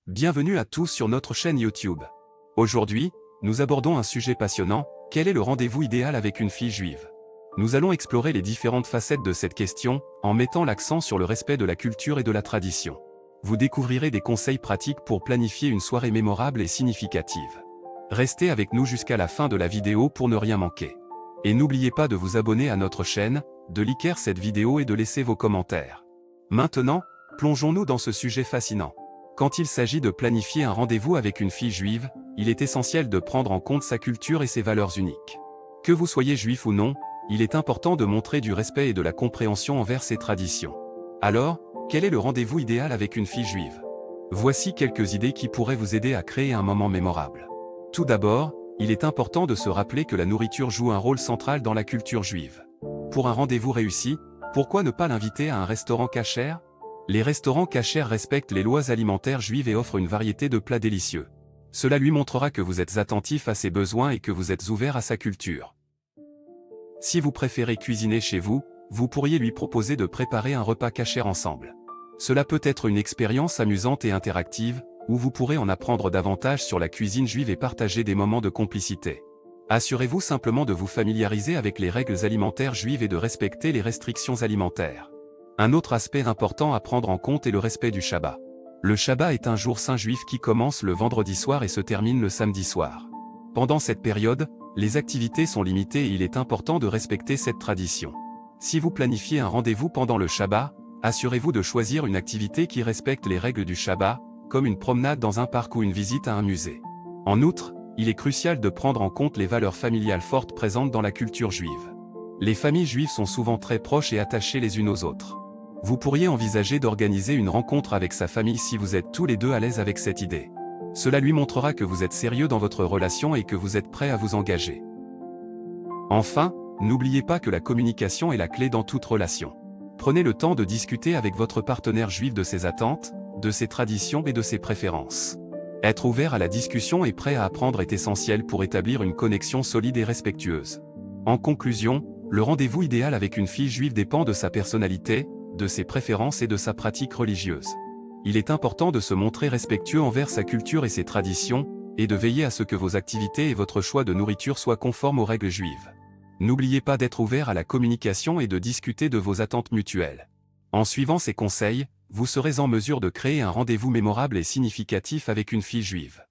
Bienvenue à tous sur notre chaîne YouTube. Aujourd'hui, nous abordons un sujet passionnant, quel est le rendez-vous idéal avec une fille juive? Nous allons explorer les différentes facettes de cette question, en mettant l'accent sur le respect de la culture et de la tradition. Vous découvrirez des conseils pratiques pour planifier une soirée mémorable et significative. Restez avec nous jusqu'à la fin de la vidéo pour ne rien manquer. Et n'oubliez pas de vous abonner à notre chaîne, de liker cette vidéo et de laisser vos commentaires. Maintenant, plongeons-nous dans ce sujet fascinant. Quand il s'agit de planifier un rendez-vous avec une fille juive, il est essentiel de prendre en compte sa culture et ses valeurs uniques. Que vous soyez juif ou non, il est important de montrer du respect et de la compréhension envers ses traditions. Alors, quel est le rendez-vous idéal avec une fille juive? Voici quelques idées qui pourraient vous aider à créer un moment mémorable. Tout d'abord, il est important de se rappeler que la nourriture joue un rôle central dans la culture juive. Pour un rendez-vous réussi, pourquoi ne pas l'inviter à un restaurant kasher? Les restaurants kasher respectent les lois alimentaires juives et offrent une variété de plats délicieux. Cela lui montrera que vous êtes attentif à ses besoins et que vous êtes ouvert à sa culture. Si vous préférez cuisiner chez vous, vous pourriez lui proposer de préparer un repas kasher ensemble. Cela peut être une expérience amusante et interactive, où vous pourrez en apprendre davantage sur la cuisine juive et partager des moments de complicité. Assurez-vous simplement de vous familiariser avec les règles alimentaires juives et de respecter les restrictions alimentaires. Un autre aspect important à prendre en compte est le respect du Shabbat. Le Shabbat est un jour saint juif qui commence le vendredi soir et se termine le samedi soir. Pendant cette période, les activités sont limitées et il est important de respecter cette tradition. Si vous planifiez un rendez-vous pendant le Shabbat, assurez-vous de choisir une activité qui respecte les règles du Shabbat, comme une promenade dans un parc ou une visite à un musée. En outre, il est crucial de prendre en compte les valeurs familiales fortes présentes dans la culture juive. Les familles juives sont souvent très proches et attachées les unes aux autres. Vous pourriez envisager d'organiser une rencontre avec sa famille si vous êtes tous les deux à l'aise avec cette idée. Cela lui montrera que vous êtes sérieux dans votre relation et que vous êtes prêt à vous engager. Enfin, n'oubliez pas que la communication est la clé dans toute relation. Prenez le temps de discuter avec votre partenaire juif de ses attentes, de ses traditions et de ses préférences. Être ouvert à la discussion et prêt à apprendre est essentiel pour établir une connexion solide et respectueuse. En conclusion, le rendez-vous idéal avec une fille juive dépend de sa personnalité, de ses préférences et de sa pratique religieuse. Il est important de se montrer respectueux envers sa culture et ses traditions, et de veiller à ce que vos activités et votre choix de nourriture soient conformes aux règles juives. N'oubliez pas d'être ouvert à la communication et de discuter de vos attentes mutuelles. En suivant ces conseils, vous serez en mesure de créer un rendez-vous mémorable et significatif avec une fille juive.